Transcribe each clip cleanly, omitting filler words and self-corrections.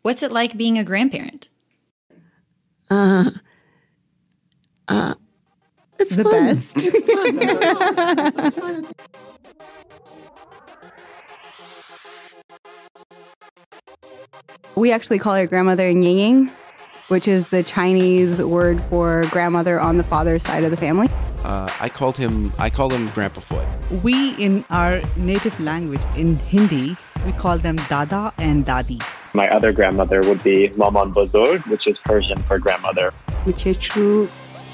What's it like being a grandparent? It's the fun. best. It's fun. We actually call our grandmother Yeng Yeng, which is the Chinese word for grandmother on the father's side of the family. I called him Grandpa Foot. We, in our native language, in Hindi, we call them Dada and Dadi. My other grandmother would be Maman Bozorg, which is Persian for grandmother. Muchechu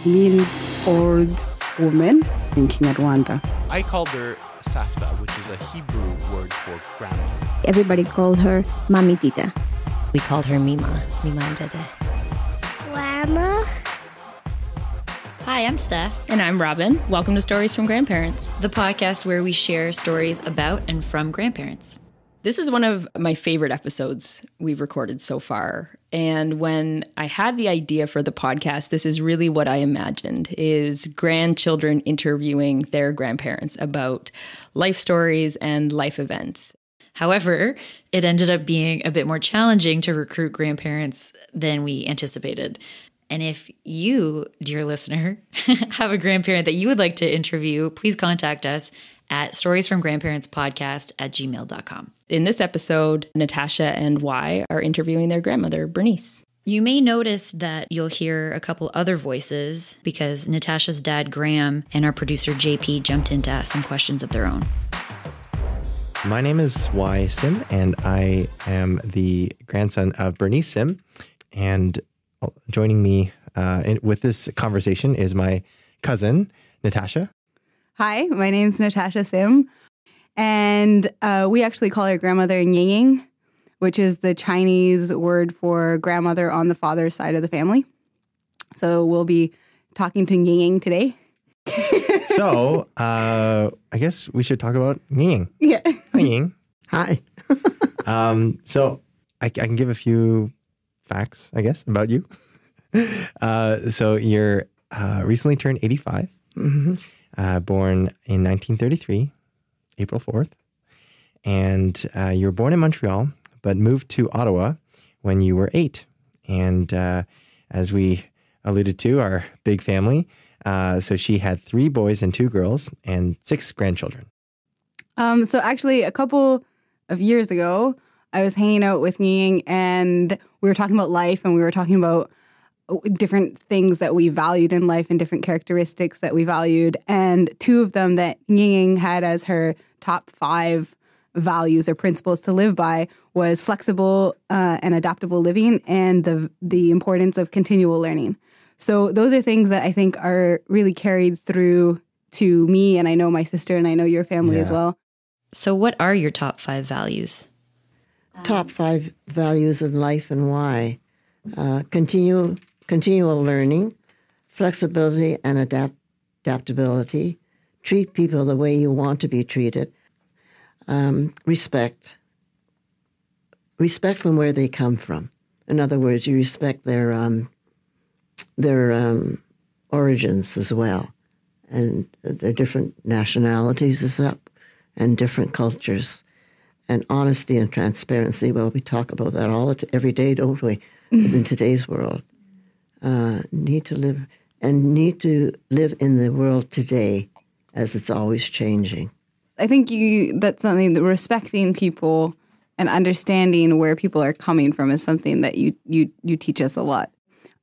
means old woman in Kinyarwanda. I called her Safta, which is a Hebrew word for grandma. Everybody called her Mami Tita. We called her Mima and Dede. Grandma. Hi, I'm Steph. And I'm Robin. Welcome to Stories from Grandparents, the podcast where we share stories about and from grandparents. This is one of my favorite episodes we've recorded so far. And when I had the idea for the podcast, this is really what I imagined, is grandchildren interviewing their grandparents about life stories and life events. However, it ended up being a bit more challenging to recruit grandparents than we anticipated. And if you, dear listener, have a grandparent that you would like to interview, please contact us at storiesfromgrandparentspodcast@gmail.com. In this episode, Natasha and Wei are interviewing their grandmother, Bernice. You may notice that you'll hear a couple other voices because Natasha's dad, Graham, and our producer, JP, jumped in to ask some questions of their own. My name is s1e2 Sim, and I am the grandson of Bernice Sim. And joining me with this conversation is my cousin, Natasha. Hi, my name's Natasha Sim. And we actually call our grandmother Yeng Yeng, which is the Chinese word for grandmother on the father's side of the family. So we'll be talking to Yeng Yeng today. So I guess we should talk about Yeng Yeng. Yeah. Hi, Yeng. Hi. So I can give a few facts, I guess, about you. So you're recently turned 85, born in 1933, April 4th. And you were born in Montreal, but moved to Ottawa when you were 8. And as we alluded to, our big family. So she had 3 boys and 2 girls and 6 grandchildren. So actually, a couple of years ago, I was hanging out with Yeng Yeng and we were talking about life and we were talking about different things that we valued in life and different characteristics that we valued. And 2 of them that Yeng Yeng had as her top 5 values or principles to live by was flexible and adaptable living and the importance of continual learning. So those are things that I think are really carried through to me, and I know my sister, and I know your family as well. So what are your top 5 values? Top 5 values in life and why. Continual learning, flexibility and adaptability, treat people the way you want to be treated, respect from where they come from. In other words, you respect their origins as well, and their different nationalities and different cultures, and honesty and transparency. Well, we talk about that every day, don't we? In today's world, need to live in the world today, as it's always changing. I think that's something that respecting people and understanding where people are coming from is something that you teach us a lot.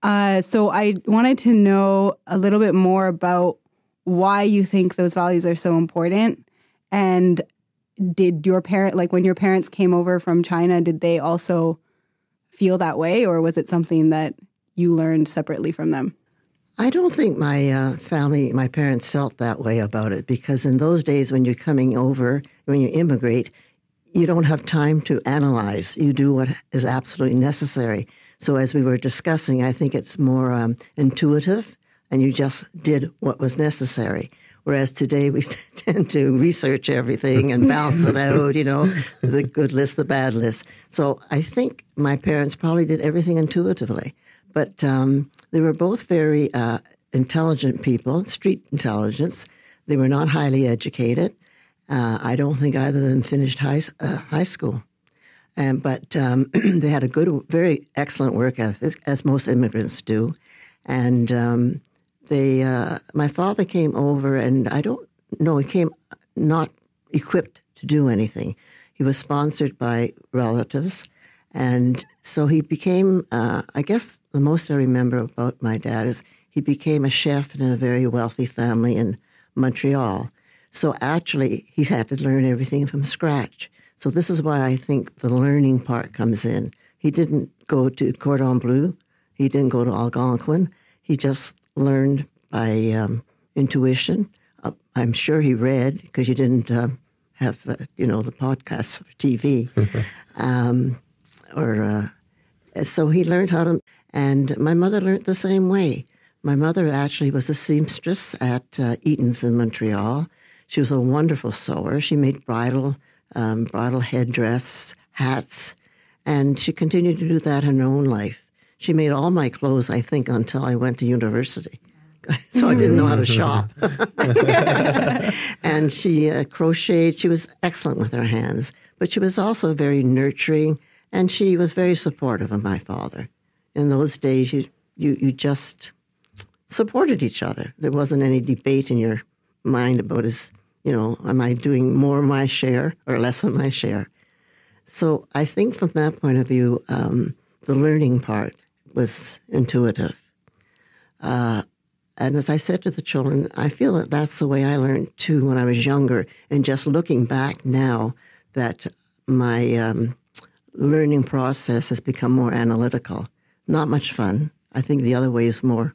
So I wanted to know a little bit more about why you think those values are so important. And did your when your parents came over from China, did they also feel that way? Or was it something that you learned separately from them? I don't think my parents felt that way about it, because in those days when you're coming over, when you immigrate, you don't have time to analyze. You do what is absolutely necessary. So as we were discussing, I think it's more intuitive, and you just did what was necessary. Whereas today we tend to research everything and balance it out, the good list, the bad list. So I think my parents probably did everything intuitively. But they were both very intelligent people, street intelligence. They were not highly educated. I don't think either of them finished high school. But they had a good, very excellent work ethic, as most immigrants do. And my father came over, and I don't know, he came not equipped to do anything. He was sponsored by relatives. And so he became, I guess the most I remember about my dad is he became a chef in a very wealthy family in Montreal. So actually, he had to learn everything from scratch. So this is why I think the learning part comes in. He didn't go to Cordon Bleu. He didn't go to Algonquin. He just learned by intuition. I'm sure he read, because you didn't have, the podcasts for TV. So he learned how to, and my mother learned the same way. My mother actually was a seamstress at Eaton's in Montreal. She was a wonderful sewer. She made bridal headdress, hats, and she continued to do that in her own life. She made all my clothes, I think, until I went to university. So I didn't know how to shop. And she crocheted. She was excellent with her hands, but she was also very nurturing, and she was very supportive of my father. In those days, you just supported each other. There wasn't any debate in your mind about am I doing more of my share or less of my share? So I think from that point of view, the learning part was intuitive. And as I said to the children, I feel that that's the way I learned too when I was younger. And just looking back now, that my learning process has become more analytical. Not much fun. I think the other way is more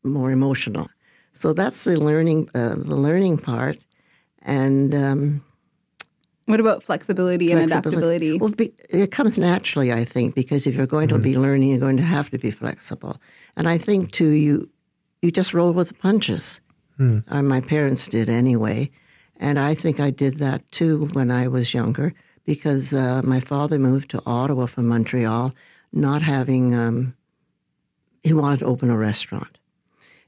emotional. So that's the learning part. And what about flexibility and adaptability? Well, it comes naturally, I think, because if you're going to be learning, you're going to have to be flexible. And I think too, you just roll with the punches. My parents did anyway. And I think I did that too when I was younger, because my father moved to Ottawa from Montreal, not having, he wanted to open a restaurant.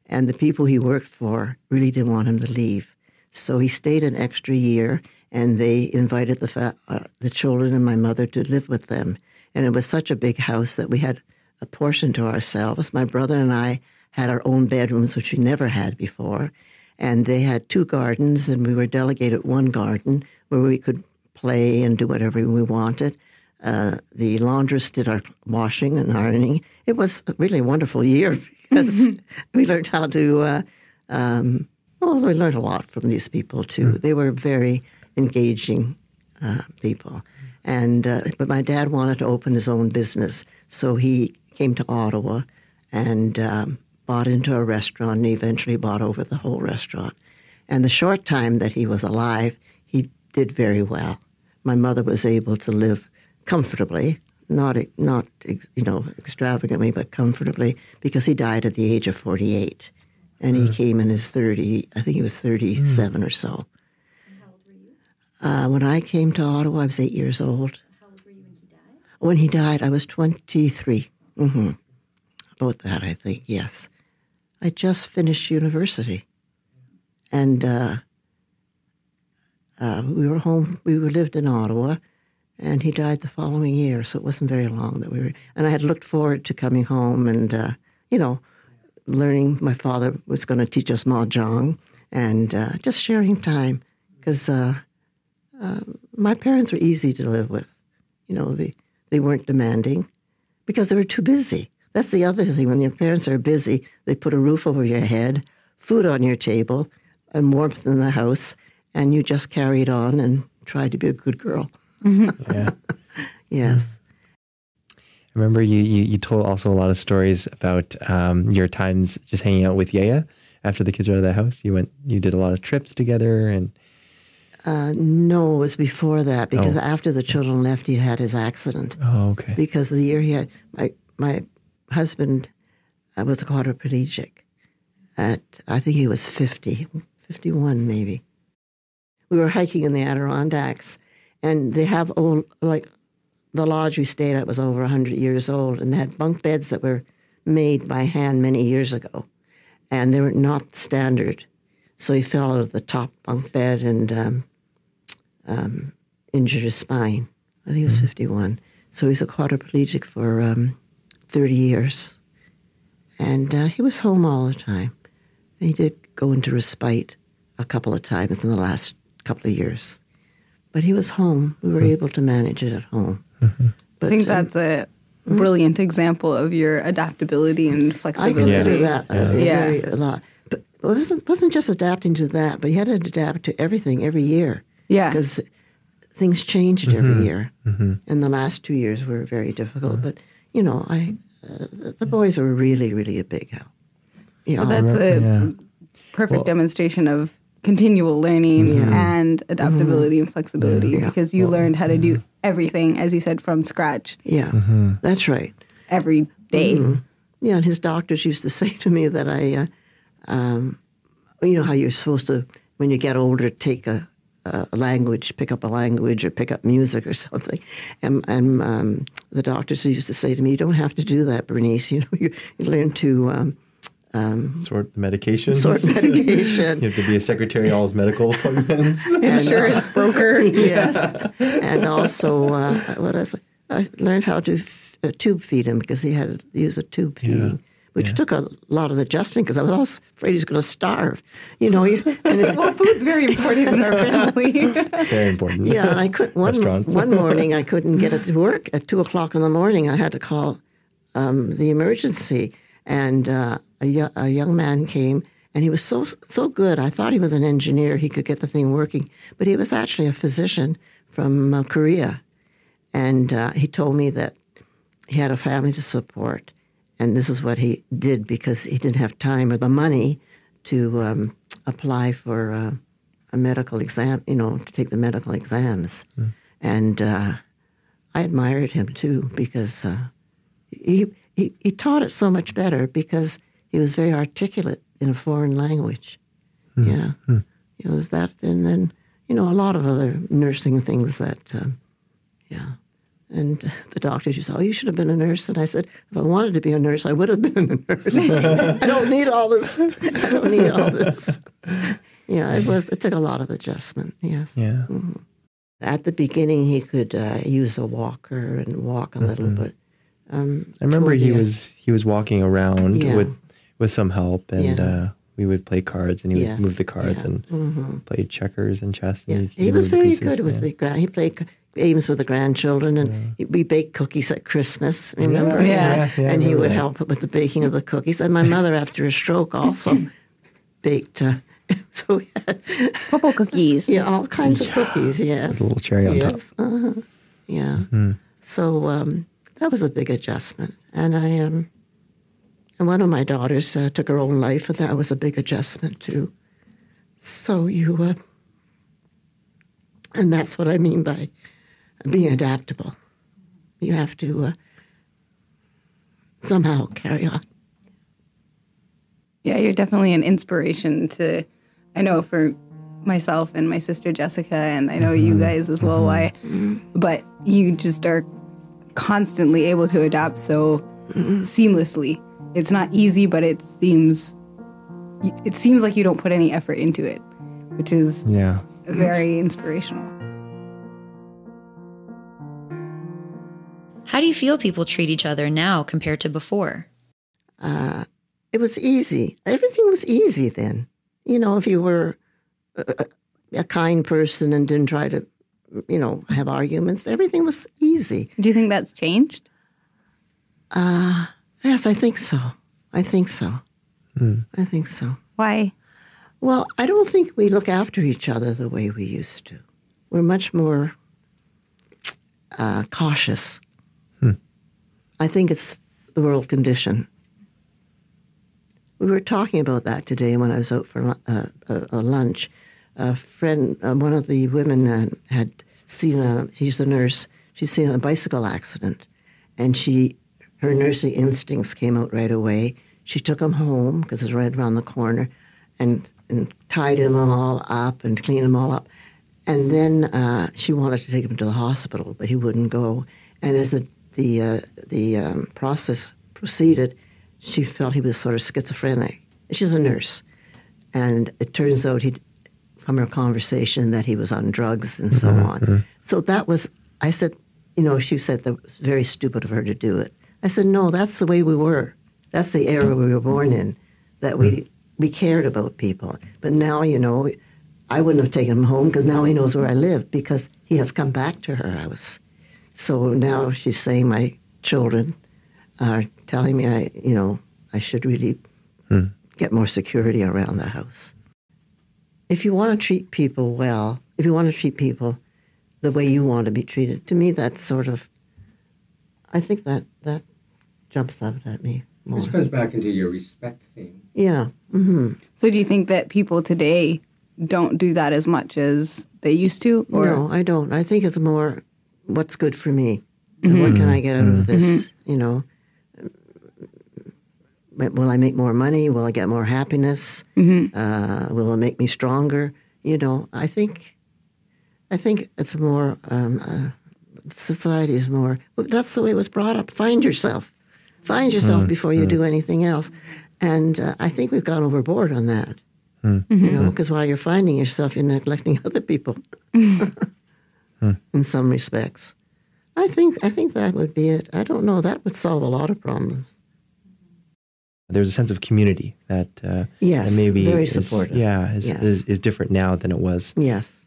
And the people he worked for really didn't want him to leave. So he stayed an extra year, and they invited the children and my mother to live with them. And it was such a big house that we had a portion to ourselves. My brother and I had our own bedrooms, which we never had before. And they had 2 gardens, and we were delegated 1 garden where we could play and do whatever we wanted. The laundress did our washing and ironing. It was really a wonderful year because we learned how to, we learned a lot from these people too. They were very engaging people. And but my dad wanted to open his own business, so he came to Ottawa and bought into a restaurant, and he eventually bought over the whole restaurant. And the short time that he was alive, he did very well. My mother was able to live comfortably, not extravagantly, but comfortably, because he died at the age of 48. And he came in his 30, I think he was 37 or so. And how old were you? When I came to Ottawa, I was 8 years old. How old were you when he died? When he died, I was 23. About that, I think, yes. I just finished university. And we were home, we lived in Ottawa, and he died the following year, so it wasn't very long that we were, and I had looked forward to coming home and, learning. My father was going to teach us Mahjong and just sharing time, because my parents were easy to live with. They weren't demanding because they were too busy. That's the other thing. When your parents are busy, they put a roof over your head, food on your table, and warmth in the house, and you just carried on and tried to be a good girl. Yeah. Yes. I remember you told also a lot of stories about your times just hanging out with Yaya after the kids were out of the house. You did a lot of trips together, and no, it was before that, because after the children left, he had his accident. Oh, okay. Because the year he had my husband was a quadriplegic at, I think he was 51 maybe. We were hiking in the Adirondacks, and they have old, like the lodge we stayed at was over 100 years old, and they had bunk beds that were made by hand many years ago, and they were not standard. So he fell out of the top bunk bed and injured his spine. I think he was 51. So he's a quadriplegic for 30 years. And he was home all the time. He did go into respite a couple of times in the last couple of years. But he was home. We were able to manage it at home. But, I think that's a brilliant example of your adaptability and flexibility. I consider that a lot. But it wasn't just adapting to that, but you had to adapt to everything every year. Yeah. Because things changed every year. And the last 2 years were very difficult. But, you know, the boys were really, really a big help. You know, that's a perfect demonstration of continual learning and adaptability and flexibility because you learned how to do everything, as you said, from scratch. Yeah, that's right. Every day. Yeah, and his doctors used to say to me that you know how you're supposed to, when you get older, take a language, pick up a language or pick up music or something. And the doctors used to say to me, you don't have to do that, Bernice. You know, you learn to... sort the medication. Sort medication. You have to be a secretary, all his medical appointments. Insurance broker. Yes. And also, I learned how to tube feed him because he had to use a tube feeding, which took a lot of adjusting because I was always afraid he was going to starve. You know, well, food's very important in our family. Very important. Yeah, and I couldn't. One morning, I couldn't get it to work at 2:00 in the morning. I had to call the emergency, and a young man came, and he was so good. I thought he was an engineer; he could get the thing working, but he was actually a physician from Korea, and he told me that he had a family to support, and this is what he did because he didn't have time or the money to apply for a medical exam, you know, to take the medical exams. And I admired him too because he taught it so much better because he was very articulate in a foreign language. Yeah, it was that, and then you know a lot of other nursing things that, And the doctors used to say, "Oh, you should have been a nurse." And I said, "If I wanted to be a nurse, I would have been a nurse. I don't need all this. I don't need all this." Yeah, it took a lot of adjustment. Yes. Yeah. At the beginning, he could use a walker and walk a little, but I remember he was walking around with some help, and we would play cards, and he would move the cards and play checkers and chess. And he was very good with he played games with the grandchildren, and we baked cookies at Christmas. Remember? And he would help with the baking of the cookies. And my mother, after a stroke, also baked. So we had purple cookies. Yeah, all kinds of cookies. Yes, with a little cherry on top. Yeah. So that was a big adjustment, and and one of my daughters took her own life, and that was a big adjustment too. So and that's what I mean by being adaptable. You have to somehow carry on. Yeah, you're definitely an inspiration to, I know for myself and my sister Jessica, and I know you guys as well, why. But you just are constantly able to adapt so seamlessly. It's not easy, but it seems like you don't put any effort into it, which is very inspirational. How do you feel people treat each other now compared to before? It was easy. Everything was easy then. You know, if you were a kind person and didn't try to, you know, have arguments, everything was easy. Do you think that's changed? Yes, I think so. I think so. I think so. Why? Well, I don't think we look after each other the way we used to. We're much more cautious. I think it's the world condition. We were talking about that today when I was out for a lunch. A friend, one of the women had seen she's a nurse, she's seen a bicycle accident. And her nursing instincts came out right away. She took him home, because it's right around the corner, and tied him all up and cleaned him all up. And then she wanted to take him to the hospital, but he wouldn't go. And as the process proceeded, she felt he was sort of schizophrenic. She's a nurse. And it turns out, from her conversation, that he was on drugs and so on. So that was, I said, she said that it was very stupid of her to do it. I said, no, that's the way we were. That's the era we were born in, that we cared about people. But now, I wouldn't have taken him home because now he knows where I live because he has come back to her. So now she's saying my children are telling me I should really get more security around the house. If you want to treat people well, if you want to treat people the way you want to be treated, to me that's sort of, I think that jumps out at me more. Which comes back into your respect theme. Yeah. Mm-hmm. So do you think that people today don't do that as much as they used to? Or? No, I don't. I think it's more what's good for me. And what can I get out of this? Will I make more money? Will I get more happiness? Will it make me stronger? I think it's more, society is more, that's the way it was brought up. Find yourself. Find yourself before you do anything else. And I think we've gone overboard on that. Because while you're finding yourself, you're neglecting other people in some respects. I think that would be it. I don't know. That would solve a lot of problems. There's a sense of community that yes, that maybe very is, supportive. Is different now than it was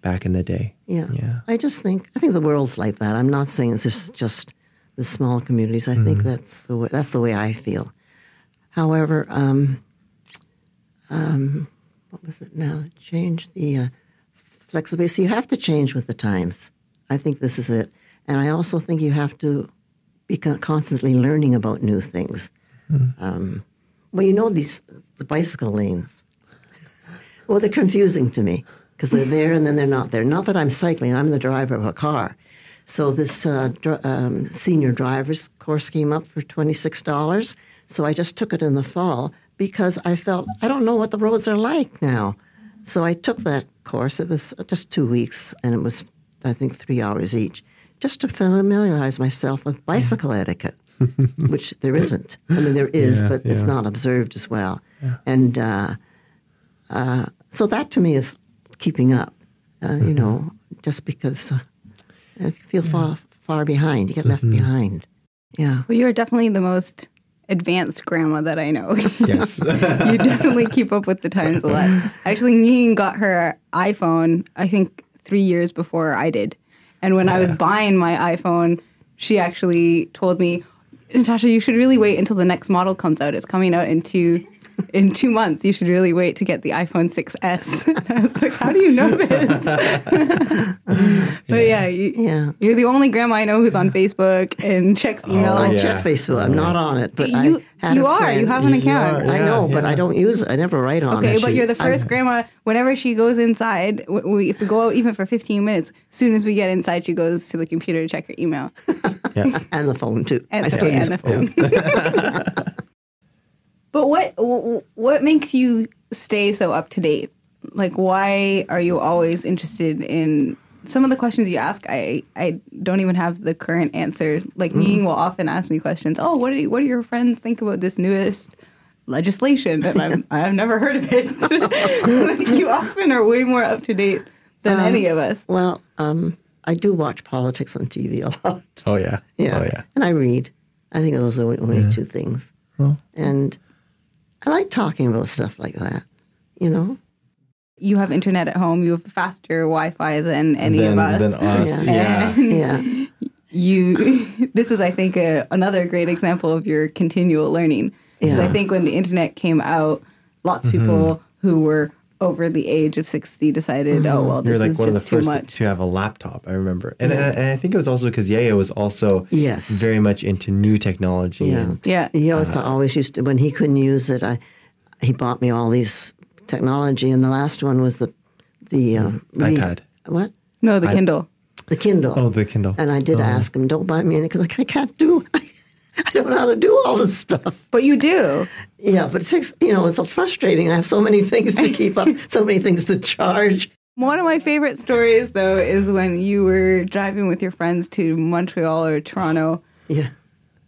back in the day. Yeah. I think the world's like that. I'm not saying it's just the small communities. I think that's the way I feel. However, what was it now? Change the flexibility. So you have to change with the times. I think this is it. And I also think you have to be constantly learning about new things. Well, the bicycle lanes. Well, they're confusing to me because they're there and then they're not there. Not that I'm cycling. I'm the driver of a car. So this senior driver's course came up for $26. So I just took it in the fall because I felt, I don't know what the roads are like now. So I took that course. It was just 2 weeks, and it was, I think, 3 hours each, just to familiarize myself with bicycle etiquette. Which there isn't. I mean, there is, but it's not observed as well. Yeah. And so that to me is keeping up, just because you feel far behind. You get left behind. Yeah. Well, you're definitely the most advanced grandma that I know. Yes. You definitely keep up with the times a lot. Actually, Yeng got her iPhone, I think, 3 years before I did. And when I was buying my iPhone, she actually told me, Natasha, you should really wait until the next model comes out. It's coming out in 2 months. You should really wait to get the iPhone 6S. I was like, how do you know this? But you're the only grandma I know who's on Facebook and checks email. I check Facebook. I'm not on it, but you are. You have an account. I know, but I don't use it. I never write on it. Okay, but you're the first grandma. Whenever she goes inside, if we go out even for 15 minutes, as soon as we get inside, she goes to the computer to check her email. And the phone, too. And the phone. But what makes you stay so up to date? Like, why are you always interested in some of the questions you ask? I don't even have the current answer. Like, Yeng will often ask me questions. Oh, what do your friends think about this newest legislation? And I've never heard of it. Like, you often are way more up to date than any of us. Well, I do watch politics on TV a lot. Oh yeah. And I read. I think those are only two things. Well, and I like talking about stuff like that, You have internet at home. You have faster Wi-Fi than any of us. Than us, This is, I think, another great example of your continual learning. Because I think when the internet came out, lots of people who were over the age of 60 decided, this is one just of the first too much to have a laptop, I remember. And I think it was also because Yaya was also very much into new technology. Yeah. He always used to, when he couldn't use it, he bought me all these technology, and the last one was the iPad. What? No, the Kindle. The Kindle. Oh, the Kindle. And I did ask him, don't buy me any, because I can't do I don't know how to do all this stuff. But you do. Yeah, but it takes, it's frustrating. I have so many things to keep up, so many things to charge. One of my favorite stories, though, is when you were driving with your friends to Montreal or Toronto. Yeah.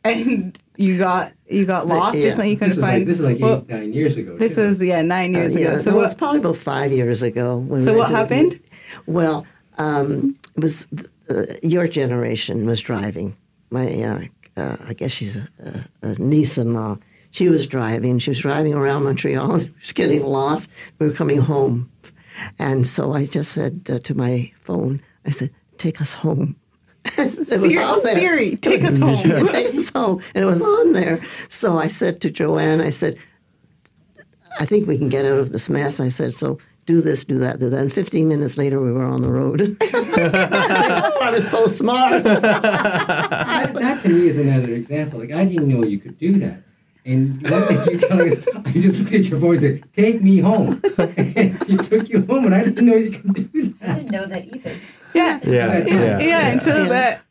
And you got lost or something. You couldn't find. This is like 9 years ago. This was 9 years ago. So it was probably about 5 years ago. So what happened? Well, it was your generation was driving. My, I guess she's a niece-in-law. She was driving. She was driving around Montreal. She was getting lost. We were coming home. And so I just said to my phone, I said, take us home. Siri, take us home. Take us home. And it was on there. So I said to Joanne, I said, I think we can get out of this mess. I said, so do this, do that, do that. And 15 minutes later, we were on the road. I was so smart. That to me is another example. Like, I didn't know you could do that. And one thing you tell us, I just looked at your phone and said, take me home. And she took you home, and I didn't know you could do that. I didn't know that either. Until that.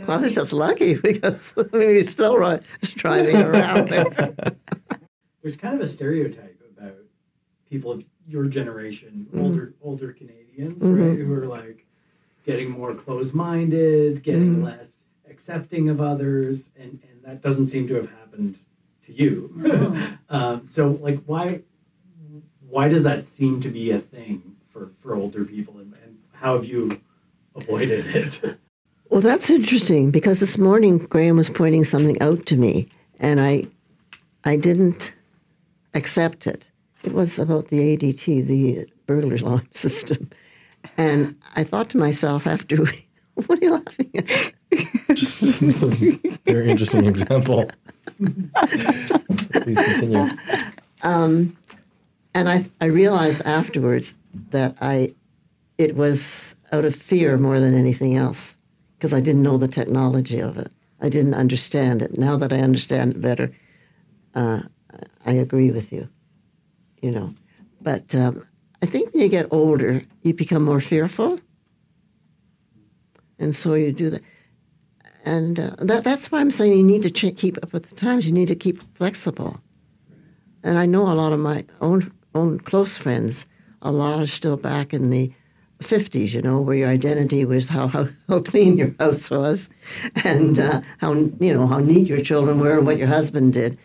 I was just lucky because we still were driving around there. There's kind of a stereotype about people of your generation, older Canadians, right, who are like getting more closed-minded, getting less accepting of others, and that doesn't seem to have happened to you. So, like, why does that seem to be a thing for older people, and how have you avoided it? Well, that's interesting because this morning Graham was pointing something out to me, and I didn't accept it. It was about the ADT, the burglar alarm system. And I thought to myself after what are you laughing at? It's a very interesting example. Please continue. And I realized afterwards that it was out of fear more than anything else because I didn't know the technology of it. I didn't understand it. Now that I understand it better, I agree with you, But I think when you get older, you become more fearful. And so you do that. And that's why I'm saying you need to keep up with the times. You need to keep flexible. And I know a lot of my own close friends, a lot are still back in the 50s, where your identity was how clean your house was and how neat your children were and what your husband did.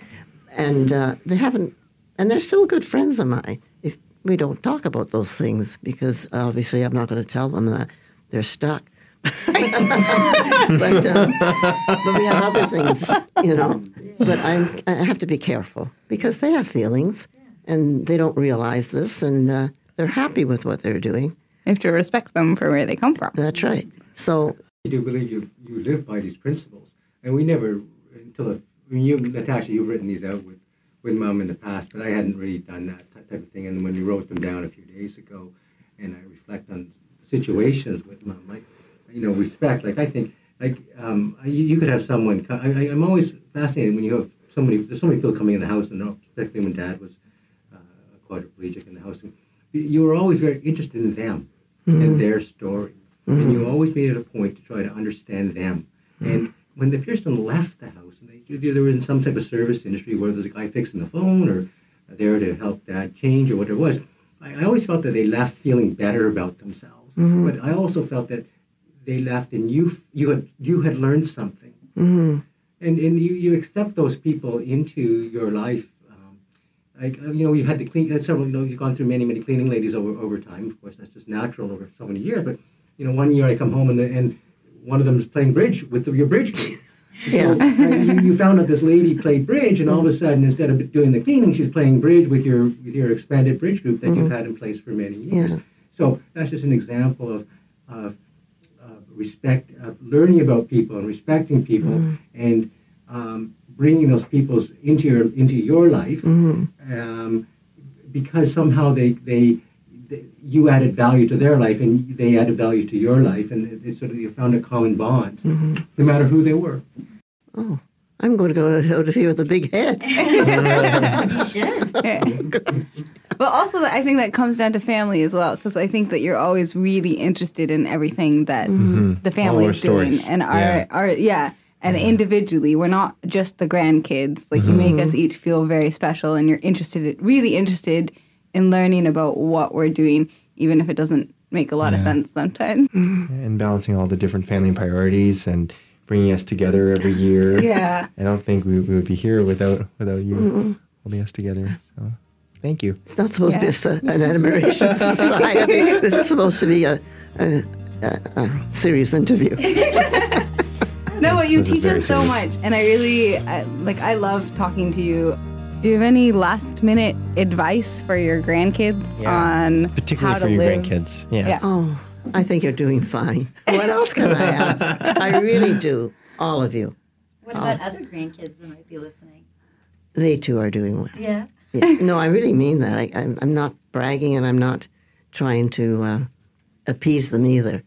And they haven't, and they're still good friends of mine. We don't talk about those things because obviously I'm not going to tell them that they're stuck. but we have other things, But I have to be careful because they have feelings and they don't realize this and they're happy with what they're doing. You have to respect them for where they come from. That's right. So I do believe you live by these principles. And we never, Natasha, you've written these out with Mom in the past, but I hadn't really done that type of thing. And when we wrote them down a few days ago, and I reflect on situations with Mom, respect. Like I think, you could have someone. I'm always fascinated when you have somebody. There's so many people coming in the house, and especially when Dad was a quadriplegic in the house. You were always very interested in them and their story, and you always made it a point to try to understand them. And when the Pearson left the house, and they were in some type of service industry where there's a guy fixing the phone or there to help Dad change or whatever it was, I always felt that they left feeling better about themselves. But I also felt that they left and you had learned something. And you accept those people into your life. You had to clean several. You've gone through many cleaning ladies over time. Of course, that's just natural over so many years. But one year I come home and one of them is playing bridge with your bridge group. So you found out this lady played bridge, and all of a sudden, instead of doing the cleaning, she's playing bridge with your expanded bridge group that you've had in place for many years. Yeah. So that's just an example of respect, of learning about people and respecting people, and bringing those people into your life, because somehow you added value to their life and they added value to your life, and it's sort of you found a common bond, no matter who they were. Oh, I'm going to go out of here with a big head. You should. But also, I think that comes down to family as well, because I think that you're always really interested in everything that the family is doing, and and individually, we're not just the grandkids. Like you make us each feel very special, and you're really interested in learning about what we're doing, even if it doesn't make a lot of sense sometimes. And balancing all the different family priorities and bringing us together every year. Yeah. I don't think we would be here without you holding us together. So thank you. It's not supposed to be an admiration society. This is supposed to be serious interview. No, but you This is teach very us so serious. much, and I love talking to you. Do you have any last minute advice for your grandkids on particularly how for to your live? grandkids? Yeah. Oh, I think you're doing fine. What else can I ask? I really do. All of you. What about other grandkids that might be listening? They too are doing well. Yeah. Yeah. No, I really mean that. I'm not bragging, and I'm not trying to appease them either.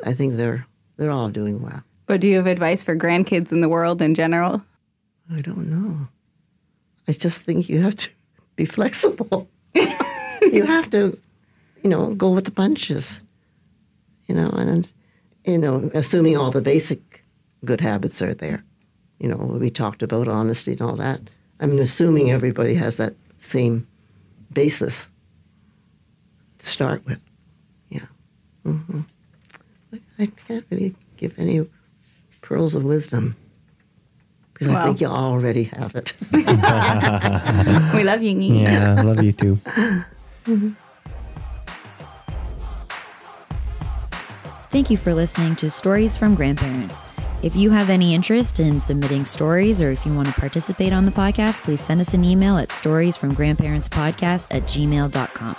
I think they're all doing well. But do you have advice for grandkids in the world in general? I don't know. I just think you have to be flexible. You have to, go with the punches. And assuming all the basic good habits are there. We talked about honesty and all that. I'm assuming everybody has that same basis to start with. Yeah. Mm-hmm. I can't really give any pearls of wisdom because I think you already have it. We love you, Yeng. Yeah, I love you too. Mm-hmm. Thank you for listening to Stories from Grandparents. If you have any interest in submitting stories or if you want to participate on the podcast, please send us an email at storiesfromgrandparentspodcast@gmail.com.